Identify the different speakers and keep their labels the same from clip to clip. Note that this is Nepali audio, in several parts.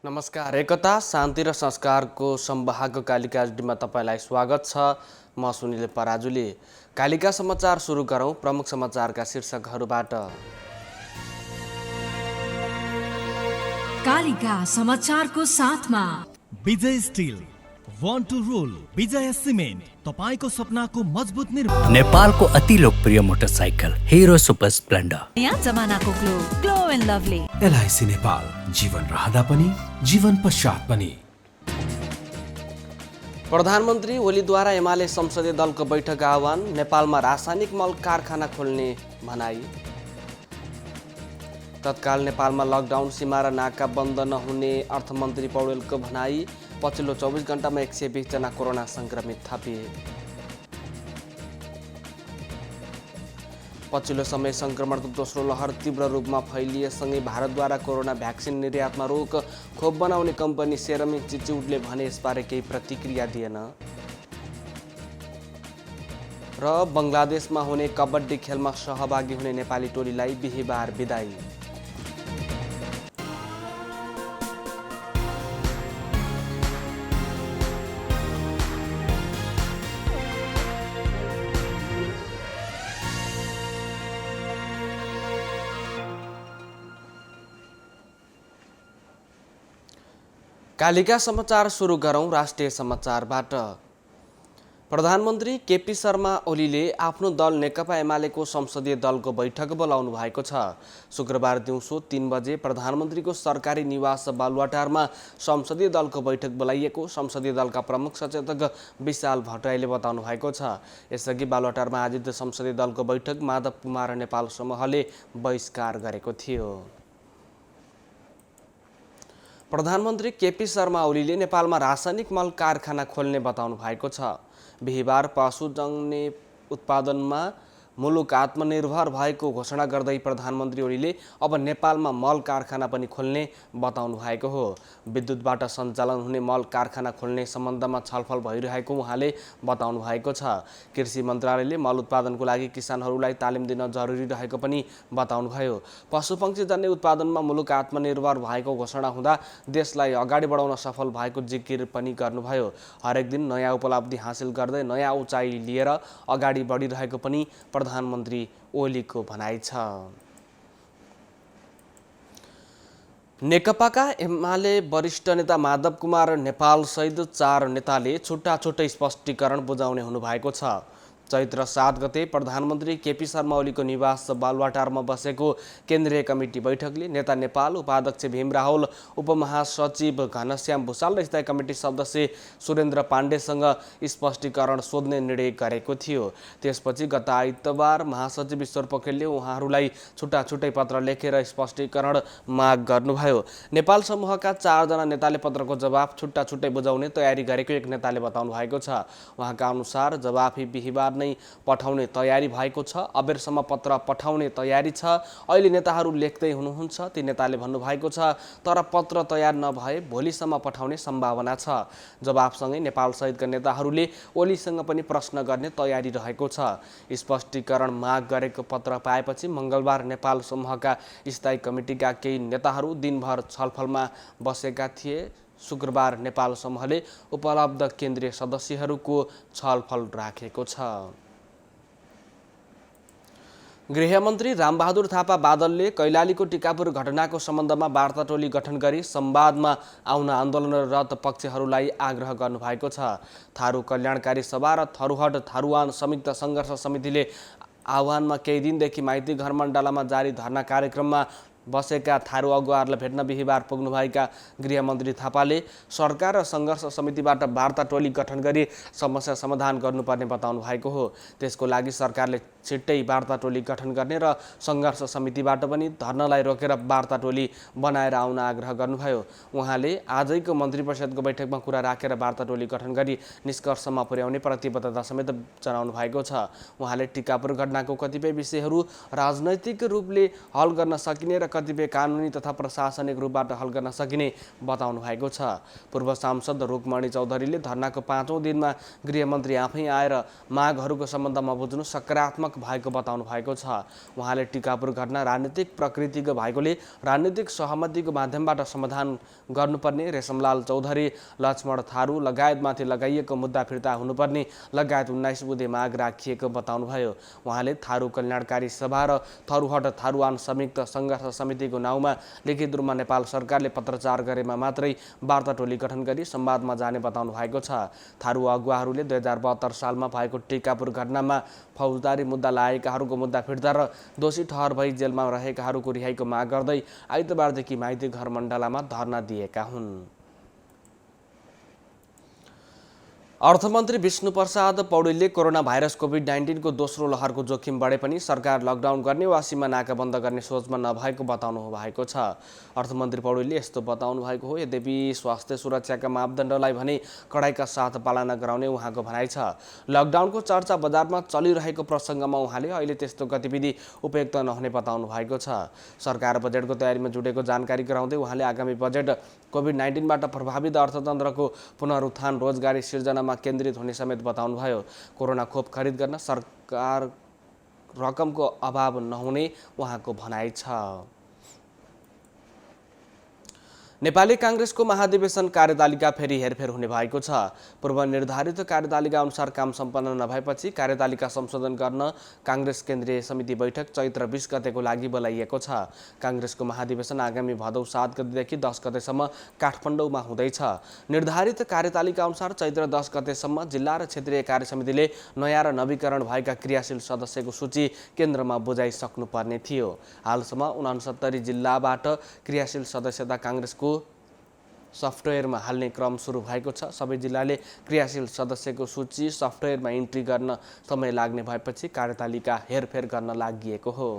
Speaker 1: नमस्कार। एकता शान्ति र संस्कारको संवाहक कालिका एचडीमा तपाईलाई स्वागत छ। म सुनिल पराजुली। कालिका समाचार सुरु गरौँ। प्रमुख समाचारका शीर्षकहरूबाट।
Speaker 2: कालिका समाचारको साथमा
Speaker 3: Vijay still, one two role, विजय सिमेन्ट, तपाईको सपनाको मजबुत निर्माण।
Speaker 4: नेपालको अति लोकप्रिय मोटरसाइकल हिरो सुपर स्प्लेन्डर।
Speaker 2: नयाँ जमानाको glow and lovely.
Speaker 5: LIC Nepal, जीवन रहँदा पनि जीवन पश्चात पनि।
Speaker 1: प्रधानमन्त्री ओलीद्वारा एमाले संसदीय दलको बैठक आह्वान। नेपालमा रासायनिक मल कारखाना खोल्ने भनाई। तत्काल नेपालमा लकडाउन, सीमा र नाका बन्द नहुने अर्थमन्त्री पौडेलको भनाई। पछिल्लो 24 घण्टामा 120 जना कोरोना संक्रमित थपिए। पछिल्लो समय संक्रमणको दोस्रो लहर तीव्र रूपमा फैलिएसँगै भारतद्वारा कोरोना भ्याक्सिन निर्यातमा रोक। खोप बनाउने कम्पनी सेरम इन्स्टिच्युटले भने यसबारे केही प्रतिक्रिया दिएन। र बङ्गलादेशमा हुने कबड्डी खेलमा सहभागी हुने नेपाली टोलीलाई बिहीबार बिदाई। कालिका समाचार सुरु गरौँ राष्ट्रिय समाचारबाट। प्रधानमन्त्री केपी शर्मा ओलीले आफ्नो दल नेकपा एमालेको संसदीय दलको बैठक बोलाउनु भएको छ। शुक्रबार दिउँसो 3 बजे प्रधानमन्त्रीको सरकारी निवास बालुवाटारमा संसदीय दलको बैठक बोलाइएको संसदीय दलका प्रमुख सचेतक विशाल भट्टराईले बताउनु भएको छ। यसअघि बालुवाटारमा आयोजित संसदीय दलको बैठक माधव कुमार नेपाल समूहले बहिष्कार गरेको थियो। प्रधानमन्त्री केपी शर्मा ओलीले नेपालमा रासायनिक मल कारखाना खोल्ने बताउनु भएको छ। बिहीबार पशुजन्य उत्पादनमा मुलुक आत्मनिर्भर भएको घोषणा गर्दै प्रधानमन्त्री ओलीले अब नेपालमा मल कारखाना पनि खोल्ने बताउनु भएको हो। विद्युतबाट सञ्चालन हुने मल कारखाना खोल्ने सम्बन्धमा छलफल भइरहेको उहाँले बताउनु भएको छ। कृषि मन्त्रालयले मल उत्पादनको लागि किसानहरूलाई तालिम दिन जरुरी रहेको पनि बताउनुभयो। पशुपक्षीजन्य उत्पादनमा मुलुक आत्मनिर्भर भएको घोषणा हुँदा देशलाई अगाडि बढाउन सफल भएको जिकिर पनि गर्नुभयो। हरेक दिन नयाँ उपलब्धि हासिल गर्दै नयाँ उचाइ लिएर अगाडि बढिरहेको पनि प्रधानमन्त्री ओलीको भनाइ छ। नेकपाका एमाले वरिष्ठ नेता माधव कुमार नेपाल सहित 4 नेताले छुट्टा छुट्टै स्पष्टीकरण बुझाउने हुनुभएको छ। चैत्र 7 गते प्रधानमन्त्री केपी शर्मा ओलीको निवास बालुवाटारमा बसेको केन्द्रीय कमिटी बैठकले नेता नेपाल, उपाध्यक्ष भीम राहुल, उपमहासचिव घनश्याम भुसाल र स्थायी कमिटी सदस्य सुरेन्द्र पाण्डेसँग स्पष्टीकरण सोध्ने निर्णय गरेको थियो। त्यसपछि गत आइतबार महासचिव ईश्वर पोखरेलले उहाँहरूलाई छुट्टा छुट्टै पत्र लेखेर स्पष्टीकरण माग गर्नुभयो। नेपाल समूहका 4 जना नेताले पत्रको जवाफ छुट्टा छुट्टै बुझाउने तयारी गरेको एक नेताले बताउनु भएको छ। उहाँका अनुसार जवाफी बिहीबार नै पठाउने तयारी भएको छ। अबेरसम्म पत्र पठाउने तयारी छ। अहिले नेताहरू लेख्दै हुनुहुन्छ। ती नेताले भन्नुभएको छ, तर पत्र तयार नभए भोलिसम्म पठाउने सम्भावना छ। जवाफसँगै नेपाल सहितका नेताहरूले ओलीसँग पनि प्रश्न गर्ने तयारी रहेको छ। स्पष्टीकरण माग गरेको पत्र पाएपछि मङ्गलबार नेपाल समूहका स्थायी कमिटीका केही नेताहरू दिनभर छलफलमा बसेका थिए। शुक्रबार नेपाल समूहले उपलब्ध केन्द्रीय सदस्यहरूको छलफल राखेको छ। गृहमन्त्री रामबहादुर थापा बादलले कैलालीको टिकापुर घटनाको सम्बन्धमा वार्ता टोली गठन गरी संवादमा आउन आन्दोलनरत पक्षहरूलाई आग्रह गर्नुभएको छ। थारू कल्याणकारी सभा र थरुहट थारुवान संयुक्त सङ्घर्ष समितिले आह्वानमा केही दिनदेखि माइती घर मण्डलामा जारी धरना कार्यक्रममा बसेका थारू अगुवाहरूलाई भेट्न बिहीबार पुग्नुभएका गृहमन्त्री थापाले सरकार र सङ्घर्ष समितिबाट वार्ता टोली गठन गरी समस्या समाधान गर्नुपर्ने बताउनु भएको हो। त्यसको लागि सरकारले छिट्टै वार्ता टोली गठन गर्ने र सङ्घर्ष समितिबाट पनि धर्नालाई रोकेर वार्ता टोली बनाएर आउन आग्रह गर्नुभयो। उहाँले आजैको मन्त्री परिषदको बैठकमा कुरा राखेर वार्ता टोली गठन गरी निष्कर्षमा पुर्याउने प्रतिबद्धता समेत जनाउनु भएको छ। उहाँले टिकापुर घटनाको कतिपय विषयहरू राजनैतिक रूपले हल गर्न सकिने र कतिपय कानुनी तथा प्रशासनिक रूपबाट हल गर्न सकिने बताउनु भएको छ। पूर्व सांसद रुकमणि चौधरीले धरनाको 5औं दिनमा गृहमन्त्री आफै आएर मागहरूको सम्बन्धमा बुझ्नु सकारात्मक भएको बताउनु भएको छ। उहाँले टिकापुर घटना राजनीतिक प्रकृतिको भएकोले राजनीतिक सहमतिको माध्यमबाट समाधान गर्नुपर्ने, रेशमलाल चौधरी, लक्ष्मण थारू लगायतमाथि लगाइएको मुद्दा फिर्ता हुनुपर्ने लगायत 19 बुँदे माग राखिएको बताउनुभयो। उहाँले थारू कल्याणकारी सभा र थरुहट थारूवान संयुक्त सङ्घर्ष समितिको नाउँमा लिखित रूपमा नेपाल सरकारले पत्रचार गरेमा मात्रै वार्ता टोली गठन गरी संवादमा जाने बताउनु भएको छ। थारू अगुवाहरूले 2072 सालमा भएको टिकापुर घटनामा फौजदारी मुद्दा लागेकाहरूको मुद्दा फिर्ता र दोषी ठहर भई जेलमा रहेकाहरूको रिहाईको माग गर्दै आइतबारदेखि माइती घर मण्डलामा धरना दिएका हुन्। अर्थमन्त्री विष्णुप्रसाद पौडेलले कोरोना भाइरस कोभिड-19 को दोस्रो लहरको जोखिम बढे पनि सरकार लकडाउन गर्ने वा सीमा नाका बन्द गर्ने सोचमा नभएको बताउनु भएको छ। अर्थमन्त्री पौडेलले यस्तो बताउनु भएको हो। यद्यपि स्वास्थ्य सुरक्षाका मापदण्डलाई भने कडाइका साथ पालना गराउने उहाँको भनाइ छ। लकडाउनको चर्चा बजारमा चलिरहेको प्रसङ्गमा उहाँले अहिले त्यस्तो गतिविधि उपयुक्त नहुने बताउनु भएको छ। सरकार बजेटको तयारीमा जुटेको जानकारी गराउँदै उहाँले आगामी बजेट कोभिड-19बाट प्रभावित अर्थतन्त्रको पुनरुत्थान, रोजगारी सिर्जनामा केन्द्रित हुने समेत बताउनुभयो। कोरोना खोप खरिद गर्न सरकार रकमको अभाव नहुने उहाँको भनाइ छ। नेपाली काङ्ग्रेसको महाधिवेशन कार्यतालिका फेरि हेरफेर हुने भएको छ। पूर्व निर्धारित कार्यतालिका अनुसार काम सम्पन्न नभएपछि कार्यतालिका संशोधन गर्न काङ्ग्रेस केन्द्रीय समिति बैठक चैत्र 20 गतेको लागि बोलाइएको छ। काङ्ग्रेसको महाधिवेशन आगामी भदौ 7 गतेदेखि 10 गतेसम्म काठमाडौँमा हुँदैछ। निर्धारित कार्यतालिका अनुसार चैत्र 10 गतेसम्म जिल्ला र क्षेत्रीय कार्य समितिले नयाँ र नवीकरण भएका क्रियाशील सदस्यको सूची केन्द्रमा बुझाइसक्नुपर्ने थियो। हालसम्म 69 जिल्लाबाट क्रियाशील सदस्यता काङ्ग्रेसको सफ्टवेयरमा हाल्ने क्रम सुरु भएको छ। सबै जिल्लाले क्रियाशील सदस्यको सूची सफ्टवेयरमा इन्ट्री गर्न समय लाग्ने भएपछि कार्यतालिका हेरफेर गर्न लागि हो।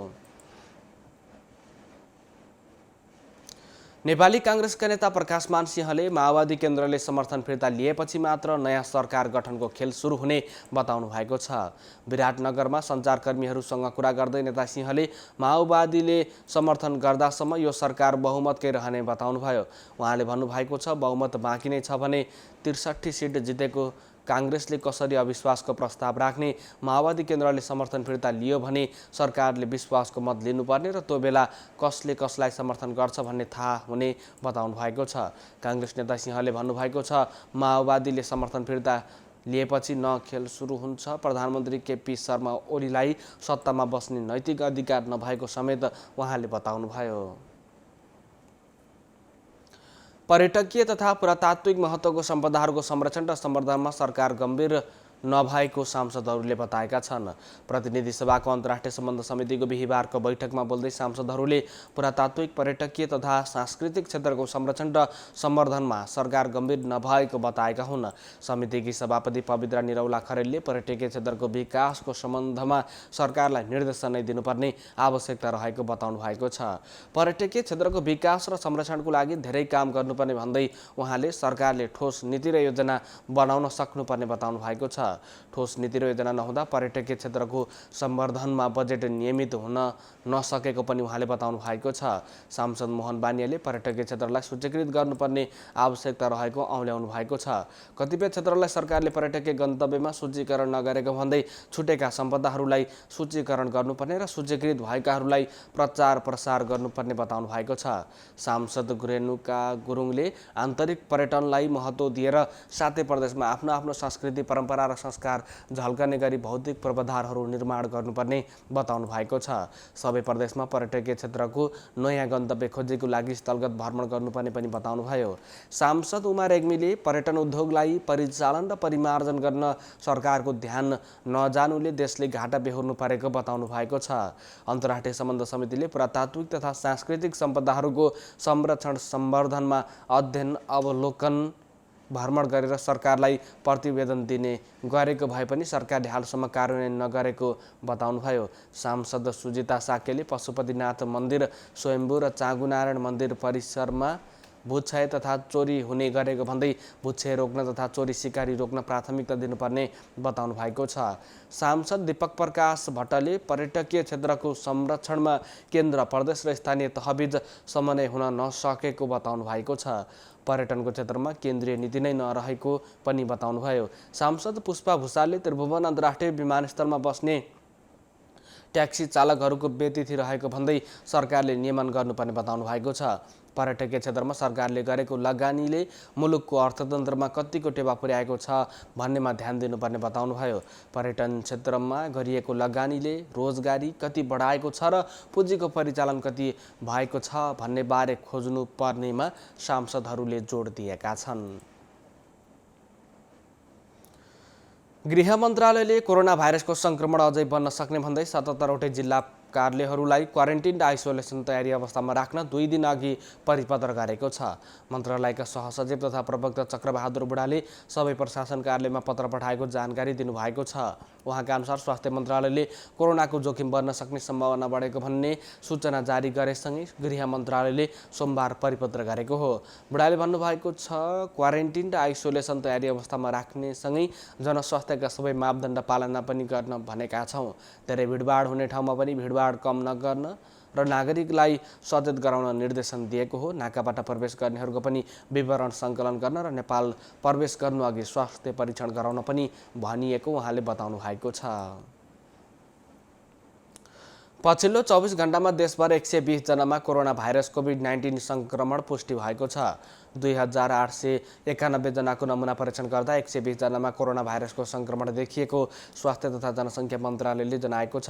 Speaker 1: नेपाली काङ्ग्रेसका नेता प्रकाशमान सिंहले माओवादी केन्द्रले समर्थन फिर्ता लिएपछि मात्र नयाँ सरकार गठनको खेल सुरु हुने बताउनु भएको छ। विराटनगरमा सञ्चारकर्मीहरूसँग कुरा गर्दै नेता सिंहले माओवादीले समर्थन गर्दासम्म यो सरकार बहुमतकै रहने बताउनुभयो। उहाँले भन्नुभएको छ, बहुमत बाँकी नै छ भने 63 सिट जितेको काङ्ग्रेसले कसरी अविश्वासको प्रस्ताव राख्ने, माओवादी केन्द्रले समर्थन फिर्ता लियो भने सरकारले विश्वासको मत लिनुपर्ने र त्यो बेला कसले कसलाई समर्थन गर्छ भन्ने थाहा हुने बताउनु भएको छ। काङ्ग्रेस नेता सिंहले भन्नुभएको छ, माओवादीले समर्थन फिर्ता लिएपछि न खेल सुरु हुन्छ। प्रधानमन्त्री केपी शर्मा ओलीलाई सत्तामा बस्ने नैतिक अधिकार नभएको समेत उहाँले बताउनुभयो। पर्यटकीय तथा पुरातात्विक महत्त्वको सम्पदाहरूको संरक्षण र सम्वर्धनमा सरकार गम्भीर नभएको सांसदहरूले बताएका छन्। प्रतिनिधि सभाको अन्तर्राष्ट्रिय सम्बन्ध समितिको बिहिबारको बैठकमा बोल्दै सांसदहरूले पुरातात्विक, पर्यटकीय तथा सांस्कृतिक क्षेत्रको संरक्षण र सम्वर्धनमा सरकार गम्भीर नभएको बताएका हुन्। समितिकी सभापति पवित्रा निरौला खरेलले पर्यटकीय क्षेत्रको विकासको सम्बन्धमा सरकारलाई निर्देशन नै दिनुपर्ने आवश्यकता रहेको बताउनु भएको छ। पर्यटकीय क्षेत्रको विकास र संरक्षणको लागि धेरै काम गर्नुपर्ने भन्दै उहाँले सरकारले ठोस नीति र योजना बनाउन सक्नुपर्ने बताउनु भएको छ। ठोस नीति र योजना नहुँदा पर्यटकीय क्षेत्रको सम्वर्धनमा बजेट नियमित हुन नसकेको पनि उहाँले बताउनु भएको छ। सांसद मोहन बानियाले पर्यटकीय क्षेत्रलाई सूचीकृत गर्नुपर्ने आवश्यकता रहेको औल्याउनु भएको छ। कतिपय क्षेत्रलाई सरकारले पर्यटकीय गन्तव्यमा सूचीकरण नगरेको भन्दै छुटेका सम्पदाहरूलाई सूचीकरण गर्नुपर्ने र सूचीकृत भएकाहरूलाई प्रचार प्रसार गर्नुपर्ने बताउनु भएको छ। सांसद रेणुका गुरुङले आन्तरिक पर्यटनलाई महत्त्व दिएर सातै प्रदेशमा आफ्नो आफ्नो संस्कृति, परम्परा र संस्कार झल्कने गरी भौतिक पूर्वाधारहरू निर्माण गर्नुपर्ने बताउनु भएको छ। सबै प्रदेशमा पर्यटकीय क्षेत्रको नयाँ गन्तव्य खोजेको लागि स्थलगत भ्रमण गर्नुपर्ने पनि बताउनुभयो। सांसद उमा रेग्मीले पर्यटन उद्योगलाई परिचालन र परिमार्जन गर्न सरकारको ध्यान नजानुले देशले घाटा बेहोर्नु परेको बताउनु भएको छ। अन्तर्राष्ट्रिय सम्बन्ध समितिले पुरातात्विक तथा सांस्कृतिक सम्पदाहरूको संरक्षण सम्वर्धनमा अध्ययन अवलोकन भ्रमण गरेर सरकारलाई प्रतिवेदन दिने गरेको भए पनि सरकारले हालसम्म कार्यान्वयन नगरेको बताउनुभयो। सांसद सुजिता साकेले पशुपतिनाथ मन्दिर, स्वयम्भू र चाँगुनारायण मन्दिर परिसरमा भूक्षय तथा चोरी हुने गरेको भन्दै भूक्षय रोक्न तथा चोरी सिकारी रोक्न प्राथमिकता दिनुपर्ने बताउनु भएको छ। सांसद दीपक प्रकाश भट्टले पर्यटकीय क्षेत्रको संरक्षणमा केन्द्र प्रदेश र स्थानीय तहबीच समन्वय हुन नसकेको बताउनु भएको छ। पर्यटनको क्षेत्रमा केन्द्रीय नीति नै नरहेको पनि बताउनुभयो। सांसद पुष्पा भुसालले त्रिभुवन अन्तर्राष्ट्रिय विमानस्थलमा बस्ने ट्याक्सी चालकहरूको बेतिथि रहेको भन्दै सरकारले नियमन गर्नुपर्ने बताउनु भएको छ। पर्यटकीय क्षेत्रमा सरकारले गरेको लगानीले मुलुकको अर्थतन्त्रमा कतिको टेवा पुर्याएको छ भन्नेमा ध्यान दिनुपर्ने बताउनुभयो। पर्यटन क्षेत्रमा गरिएको लगानीले रोजगारी कति बढाएको छ र पुँजीको परिचालन कति भएको छ भन्ने बारे खोज्नु पर्नेमा सांसदहरूले जोड दिएका छन्। गृह मन्त्रालयले कोरोना भाइरसको संक्रमण अझै बढ्न सक्ने भन्दै 77वटै जिल्ला कार्यालयहरूलाई क्वारेन्टिन र आइसोलेसन तयारी अवस्थामा राख्न 2 दिन अघि परिपत्र गरेको छ। मन्त्रालयका सहसचिव तथा प्रवक्ता चक्रबहादुर बुढाले सबै प्रशासन कार्यालयमा पत्र पठाएको जानकारी दिनुभएको छ। उहाँका अनुसार स्वास्थ्य मन्त्रालयले कोरोनाको जोखिम बढ्न सक्ने सम्भावना बढेको भन्ने सूचना जारी गरेसँगै गृह मन्त्रालयले सोमबार परिपत्र गरेको हो। बुढाले भन्नुभएको छ, क्वारेन्टिन र आइसोलेसन तयारी अवस्थामा राख्नेसँगै जनस्वास्थ्यका सबै मापदण्ड पालना पनि गर्न भनेका छौँ। धेरै भिडभाड हुने ठाउँमा पनि भिडभाड कम नगर्न र नागरिकलाई सचेत गराउन निर्देशन दिएको हो। नाकाबाट प्रवेश गर्नेहरूको पनि विवरण सङ्कलन गर्न र नेपाल प्रवेश गर्नु अघि स्वास्थ्य परीक्षण गराउन पनि भनिएको उहाँले बताउनु भएको छ। पछिल्लो 24 घण्टामा देशभर 120 जनामा कोरोना भाइरस कोभिड-19 संक्रमण पुष्टि भएको छ। 2891 जनाको नमुना परीक्षण गर्दा 120 जनामा कोरोना भाइरसको संक्रमण देखिएको स्वास्थ्य तथा जनसङ्ख्या मन्त्रालयले जनाएको छ।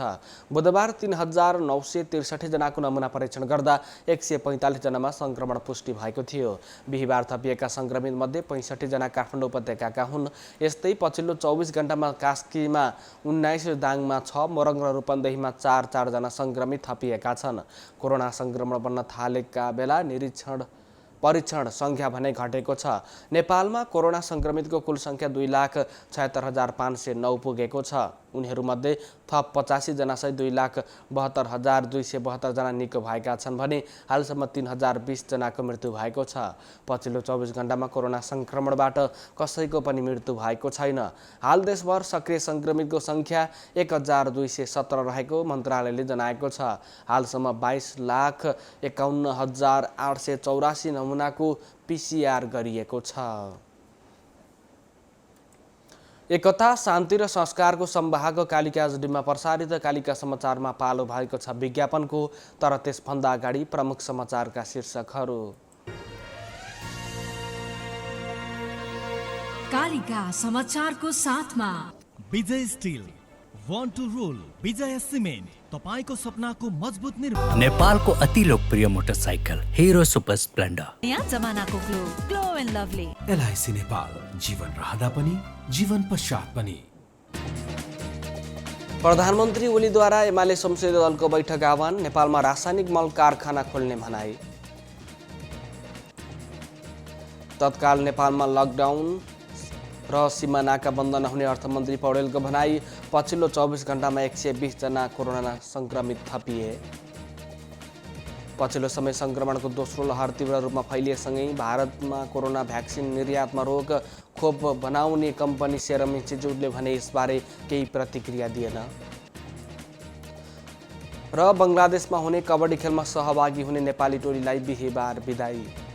Speaker 1: बुधबार 3963 जनाको नमुना परीक्षण गर्दा 145 जनामा संक्रमण पुष्टि भएको थियो। बिहिबार थपिएका संक्रमित मध्ये 65 जना काठमाडौँ उपत्यकाका हुन्। यस्तै पछिल्लो 24 घण्टामा कास्कीमा 19, दाङमा 6, मोरङ र रूपन्देहीमा 4 जना संक्रमित थपिएका छन्। कोरोना संक्रमण बन्न थालेका बेला परीक्षण संख्या भने घटेको छ। नेपालमा कोरोना संक्रमितको कुल संख्या 2,76,509 पुगेको छ। उनीहरूमध्ये थप 85 जनासहित 2,72,272 जना निको भएका छन् भने हालसम्म 3,020 जनाको मृत्यु भएको छ। पछिल्लो 24 घण्टामा कोरोना संक्रमणबाट कसैको पनि मृत्यु भएको छैन। हाल देशभर सक्रिय संक्रमितको संख्या 1,217 रहेको मन्त्रालयले जनाएको छ। हालसम्म 22,51,884 नमुनाको PCR गरिएको छ। एकता, शान्ति र संस्कारको संवाहक कालिका एचडीमा प्रसारित कालिका समाचारमा पालो भएको छ विज्ञापनको। तर त्यसभन्दा अगाडि प्रमुख समाचारका शीर्षकहरू।
Speaker 2: कालिका समाचारको साथमा
Speaker 3: Vijay steel, Want to Rule, Vijay cement, तपाईको सपनाको मजबुत निर्माण।
Speaker 4: नेपालको अति लोकप्रिय मोटरसाइकल हिरो सुपर स्प्लेन्डर।
Speaker 2: नयाँ जमानाको glow and lovely.
Speaker 5: LIC Nepal, जीवन रहँदा पनि जीवन पश्चात पनि।
Speaker 1: प्रधानमन्त्री ओलीद्वारा एमाले संसदीय दलको बैठक आह्वान। नेपालमा रासायनिक मल कारखाना खोल्ने भनाई। तत्काल नेपालमा लकडाउन र सीमा नाका बन्द नहुने अर्थमन्त्री पौडेलको भनाई। पछिल्लो 24 घण्टामा 120 जना कोरोना संक्रमित थपिए। पछिल्लो समय संक्रमणको दोस्रो लहर तीव्र रूपमा फैलिएसँगै भारतमा कोरोना भ्याक्सिन निर्यातमा रोक। खोप बनाउने कम्पनी सेरम इन्स्टिच्युटले भने यसबारे केही प्रतिक्रिया दिएन। र बङ्गलादेशमा हुने कबड्डी खेलमा सहभागी हुने नेपाली टोलीलाई बिहिबार बिदाई।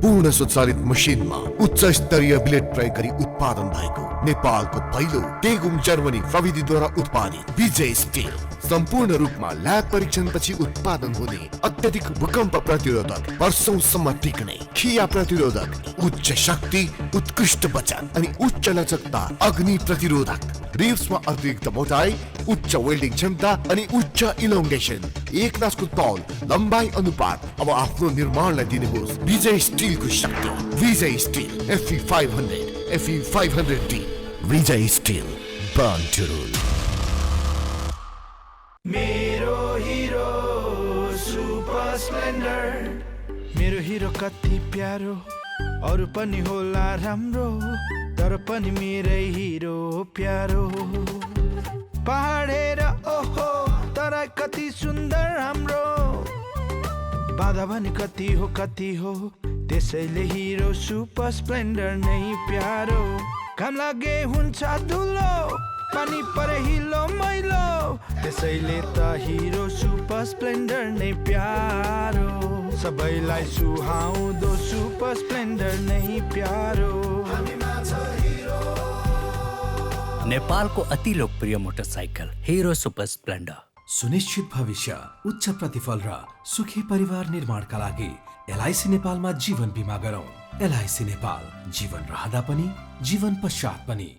Speaker 6: पूर्ण स्वचालित मसिनमा उच्च स्तरीय ब्लेड प्रयोग गरी उत्पादन भएको नेपालको पहिलो टेगुङ जर्मनी प्रविधिद्वारा उत्पादित विजय स्टिल सम्पूर्ण रूपमा ल्याब परीक्षणपछि उत्पादन हुने अत्यधिक भूकम्प प्रतिरोधक, वर्षौंसम्म टिक्ने, खिया प्रतिरोधक, उच्च शक्ति, उत्कृष्ट वजन अनि उच्च लचकता, अग्नि प्रतिरोधक, रिब्समा अतिरिक्त मोटाई, उच्च वेल्डिङ क्षमता अनि उच्च इलोङ्गेसन, एक नासको तौल, लम्बाई अनुपात। अब आफ्नो निर्माणलाई दिनुहोस् विजय स्टिलको शक्ति। Vijay steel FE 500, FE 500D। Vijay steel, burn to rule.
Speaker 7: मेरो हिरो हिरो कति प्यारो अरू पनि होला राम्रो तर पनि मेरै हिरो प्यारो पहाड हेर ओहो तर कति सुन्दर हाम्रो बाधा भने कति हो त्यसैले हिरो सुपर स्प्लेन्डर नै प्यारो घाम लागे हुन्छ धुलो पानी परे हिलो मैलो त्यसैले त हिरो सुपर स्प्लेन्डर नै प्यारो सबैलाई सुहाउँदो सुपर स्प्लेन्डर नै प्यारो
Speaker 4: नेपालको अति लोकप्रिय मोटरसाइकल हिरो सुपर स्प्लेन्डर।
Speaker 5: सुनिश्चित भविष्य, उच्च प्रतिफल र सुखी परिवार निर्माणका लागि एलआइसी नेपालमा जीवन बिमा गरौँ। एलआइसी नेपाल, जीवन रहँदा पनि जीवन पश्चात पनि।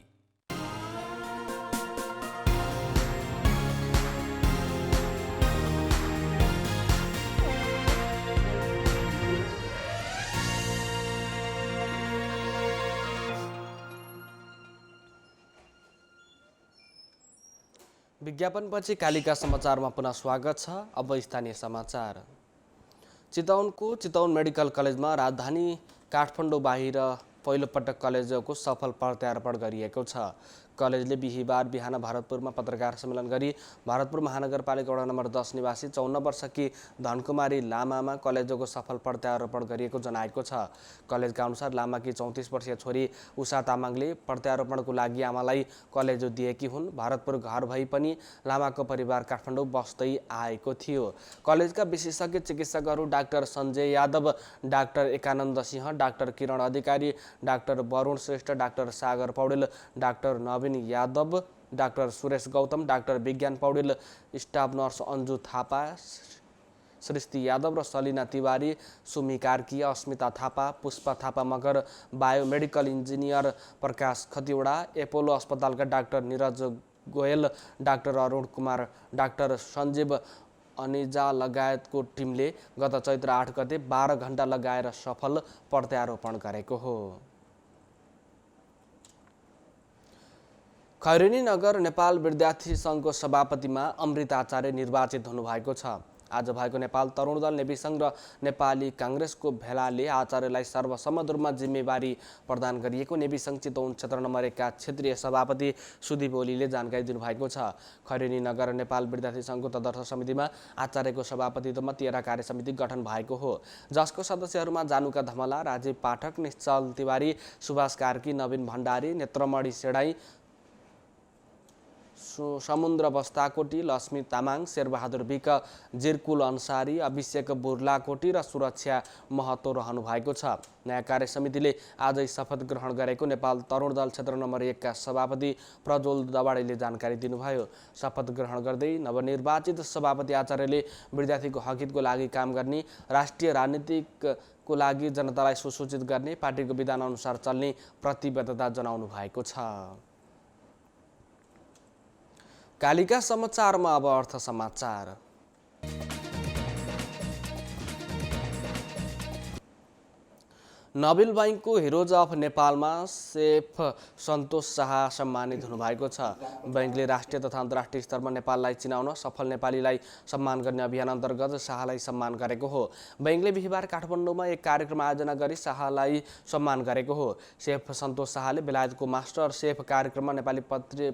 Speaker 1: विज्ञापनपछि कालिका समाचारमा पुनः स्वागत छ। अब स्थानीय समाचार। चितवन मेडिकल कलेजमा राजधानी काठमाडौँ बाहिर पहिलोपटक कलेजको सफल प्रत्यारोपण गरिएको छ। कलेजले बिहिबार बिहान भरतपुरमा पत्रकार सम्मेलन गरी भरतपुर महानगरपालिका वडा नम्बर 10 निवासी 54 वर्षकी धनकुमारी लामामा कलेजको सफल प्रत्यारोपण गरिएको जनाएको छ। कलेजका अनुसार लामाकी 34 वर्षीय छोरी उषा तामाङले प्रत्यारोपणको लागि आमालाई कलेजो दिएकी हुन्। भरतपुर घर भई पनि लामाको परिवार काठमाडौँ बस्दै आएको थियो। कलेजका विशेषज्ञ चिकित्सकहरू doctor Sanjay Yadav, doctor Ekanand Singh, doctor Kiran Adhikari, doctor Varun Shrestha, doctor Sagar Paudel, doctor Naveen Yadav, doctor Suresh Gautam, doctor Bigyan Paudel, staff nurse Anju Thapa, Srishti Yadav र Salina Tiwari, Sumi Karki, Asmita Thapa, Pushpa Thapa Magar, biomedical engineer Prakash Khatiwada, Apollo अस्पतालका doctor Niraj Goyal, doctor Arun Kumar, doctor Sanjeev Aneja लगायतको टिमले गत चैत्र 8 गते 12 घण्टा लगाएर सफल प्रत्यारोपण गरेको हो। खैरेनी नगर नेपाल विद्यार्थी सङ्घको सभापतिमा अमृत आचार्य निर्वाचित हुनुभएको छ। आज भएको नेपाल तरुण दल, नेवी सङ्घ र नेपाली काङ्ग्रेसको भेलाले आचार्यलाई सर्वसम्मत रूपमा जिम्मेवारी प्रदान गरिएको नेवी सङ्घ चितवन क्षेत्र नम्बर 1 का क्षेत्रीय सभापति सुदीप ओलीले जानकारी दिनुभएको छ। खैरेनी नगर नेपाल विद्यार्थी सङ्घको तदर्थ समितिमा आचार्यको सभापतित्वमा 13 कार्य समिति गठन भएको हो, जसको सदस्यहरूमा जानुका धमला, राजीव पाठक, निश्चल तिवारी, सुभाष कार्की, नवीन भण्डारी, नेत्रमणि सेडाई, समुद्र बस्ताकोटी, लक्ष्मी तामाङ, शेरबहादुर विक, जिरकुल अन्सारी, अभिषेक बुर्लाकोटी र सुरक्षा महतो रहनु भएको छ। नयाँ कार्य समितिले आजै शपथ ग्रहण गरेको नेपाल तरुण दल क्षेत्र नम्बर 1 का सभापति प्रज्वल दवाडीले जानकारी दिनुभयो। शपथ ग्रहण गर्दै नवनिर्वाचित सभापति आचार्यले विद्यार्थीको हकहितको लागि काम गर्ने, राष्ट्रिय राजनीतिको लागि जनतालाई सुसूचित गर्ने, पार्टीको विधान अनुसार चल्ने प्रतिबद्धता जनाउनु भएको छ। कालिका समाचारमा अब अर्थ समाचार। नोबेल बैंकको हिरोज अफ नेपालमा सेफ सन्तोष शाह सम्मानित हुनुभएको छ। बैंकले राष्ट्रिय तथा अन्तर्राष्ट्रिय स्तरमा नेपाललाई चिनाउन सफल नेपालीलाई सम्मान गर्ने अभियान अन्तर्गत शाहलाई सम्मान गरेको हो। बैंकले बिहिबार काठमाडौँमा एक कार्यक्रम आयोजना गरी शाहलाई सम्मान गरेको हो। सेफ सन्तोष शाहले बेलायतको मास्टर सेफ कार्यक्रममा नेपाली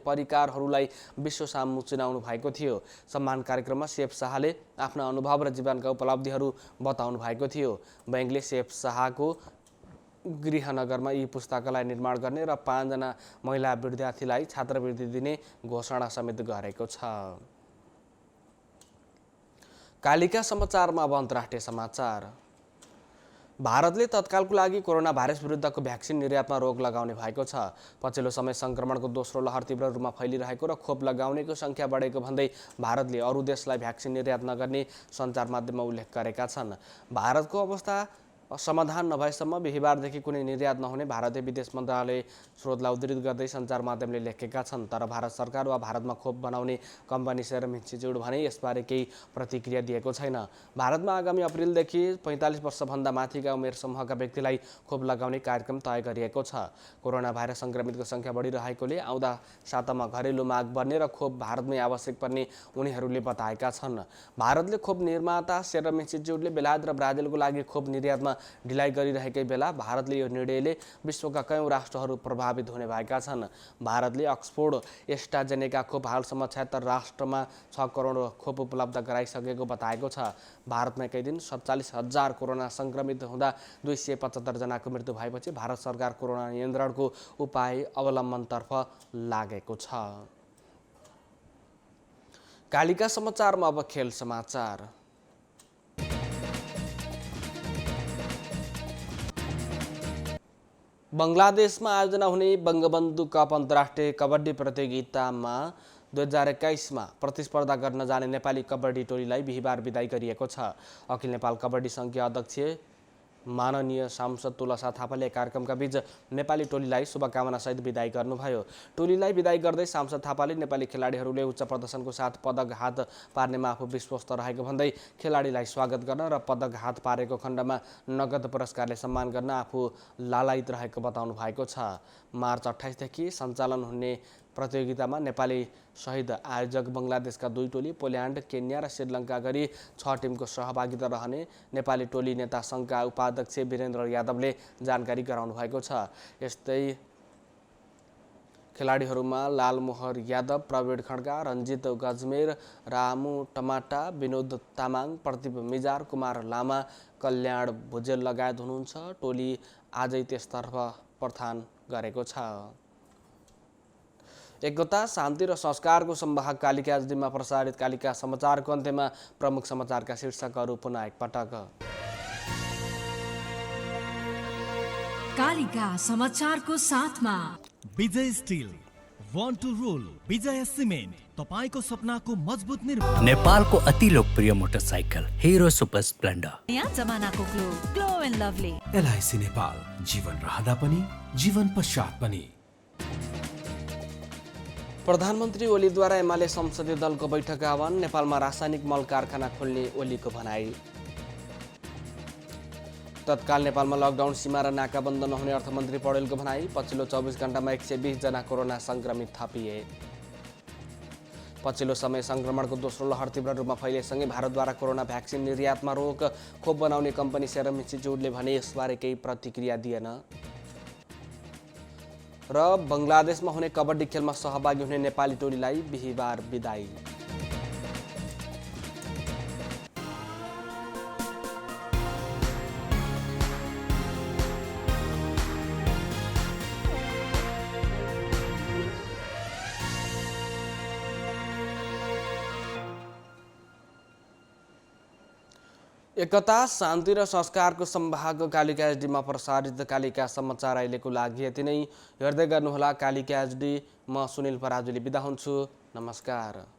Speaker 1: परिकारहरूलाई विश्व सामु चिनाउनु भएको थियो। सम्मान कार्यक्रममा सेफ शाहले आफ्ना अनुभव र जीवनका उपलब्धिहरू बताउनु भएको थियो। बैंकले सेफ शाहको गृहनगरमा यी पुस्तकालय निर्माण गर्ने र 5 जना महिला विद्यार्थीलाई छात्रवृत्ति दिने घोषणा समेत गरेको छ। कालिका समाचारमा अब अन्तर्राष्ट्रिय समाचार। भारतले तत्कालको लागि कोरोना भाइरस विरुद्धको भ्याक्सिन निर्यातमा रोक लगाउने भएको छ। पछिल्लो समय संक्रमणको दोस्रो लहर तीव्र रूपमा फैलिरहेको र खोप लगाउनेको संख्या बढेको भन्दै भारतले अरू देशलाई भ्याक्सिन निर्यात नगर्ने सञ्चार माध्यममा उल्लेख गरेका छन्। भारतको अवस्था समाधान नभएसम्म बिहिबारदेखि कुनै निर्यात नहुने भारतीय विदेश मन्त्रालय स्रोतलाई उद्धृत गर्दै सञ्चार माध्यमले लेखेका छन्। तर भारत सरकार वा भारतमा खोप बनाउने कम्पनी सेरम इन्स्टिच्युट भने यसबारे केही प्रतिक्रिया दिएको छैन। भारतमा आगामी अप्रिलदेखि 45 वर्षभन्दा माथिका उमेर समूहका व्यक्तिलाई खोप लगाउने कार्यक्रम तय गरिएको छ। कोरोना भाइरस संक्रमितको संख्या बढिरहेकोले आउँदा सातामा घरेलु माग बढ्ने र खोप भारतमै आवश्यक पर्ने उनीहरूले बताएका छन्। भारतले खोप निर्माता सेरम इन्स्टिच्युटले बेलायत र ब्राजिलको लागि खोप निर्यातमा ढिलाइ गरिरहेकै बेला भारतले यो निर्णयले विश्वका कयौँ राष्ट्रहरू प्रभावित हुने भएका छन्। भारतले अक्सफोर्ड एस्ट्राजेनेका खोप हालसम्म 76 राष्ट्रमा 6 करोड खोप उपलब्ध गराइसकेको बताएको छ। भारतमा एकै दिन 47,000 कोरोना सङ्क्रमित हुँदा 275 जनाको मृत्यु भएपछि भारत सरकार कोरोना नियन्त्रणको उपाय अवलम्बनतर्फ लागेको छ। कालिका समाचारमा अब खेल समाचार। बङ्गलादेशमा आयोजना हुने बङ्गबन्धु कप अन्तर्राष्ट्रिय कबड्डी प्रतियोगितामा 2021 प्रतिस्पर्धा गर्न जाने नेपाली कबड्डी टोलीलाई बिहिबार बिदाई गरिएको छ। अखिल नेपाल कबड्डी सङ्घीय अध्यक्ष माननीय सांसद तुलसा थापाले कार्यक्रमका बीच नेपाली टोलीलाई शुभकामनासहित बिदाई गर्नुभयो। टोलीलाई बिदाई गर्दै सांसद थापाले नेपाली खेलाडीहरूले उच्च प्रदर्शनको साथ पदक हात पार्नेमा आफू विश्वस्त रहेको भन्दै खेलाडीलाई स्वागत गर्न र पदक हात पारेको खण्डमा नगद पुरस्कारले सम्मान गर्न आफू लालायित रहेको बताउनु भएको छ। मार्च 28 देखि सञ्चालन हुने प्रतियोगितामा नेपाली सहित आयोजक बङ्गलादेशका 2 टोली, पोल्यान्ड, केन्या र श्रीलङ्का गरी 6 टिमको सहभागिता रहने नेपाली टोली नेता सङ्घका उपाध्यक्ष वीरेन्द्र यादवले जानकारी गराउनु भएको छ। यस्तै खेलाडीहरूमा लालमोहर यादव, प्रवीण खड्का, रञ्जित गजमेर, रामु टमाटा, विनोद तामाङ, प्रदीप मिजार, कुमार लामा, कल्याण भुजेल लगायत हुनुहुन्छ। टोली आजै त्यसतर्फ प्रस्थान गरेको छ। एकता, शान्ति र संस्कारको संवाहक कालिका एचडीमा प्रसारित कालिका समाचारको अन्त्यमा प्रमुख समाचारका शीर्षकहरू पुनः एकपटक।
Speaker 2: कालिका समाचारको साथमा
Speaker 3: Vijay still, one two role, विजय सिमेन्ट, तपाईको सपनाको मजबुत निर्माण।
Speaker 4: नेपालको अति लोकप्रिय मोटरसाइकल हिरो सुपर स्प्लेन्डर।
Speaker 2: नयाँ जमानाको glow and lovely.
Speaker 5: LIC Nepal, जीवन रहँदा पनि जीवन पश्चात पनि।
Speaker 1: प्रधानमन्त्री ओलीद्वारा एमाले संसदीय दलको बैठक आह्वान। नेपालमा रासायनिक मल कारखाना खोल्ने ओलीको भनाई। तत्काल नेपालमा लकडाउन, सीमा र नाकाबन्द नहुने अर्थमन्त्री पौडेलको भनाई। पछिल्लो 24 घण्टामा 120 जना कोरोना सङ्क्रमित थपिए। पछिल्लो समय सङ्क्रमणको दोस्रो लहर तीव्र रूपमा फैलिएसँगै भारतद्वारा कोरोना भ्याक्सिन निर्यातमा रोक। खोप बनाउने कम्पनी सेरम इन्स्टिच्युटले भने यसबारे केही प्रतिक्रिया दिएन। र बङ्गलादेशमा हुने कबड्डी खेलमा सहभागी हुने नेपाली टोलीलाई बिहिबार बिदाई। एकता, शान्ति र संस्कारको संवाहक कालिका एचडीमा प्रसारित कालिका समाचार अहिलेको लागि यति नै। हेर्दै गर्नुहोला कालिका एचडी। म सुनिल पराजुली बिदा हुन्छु। नमस्कार।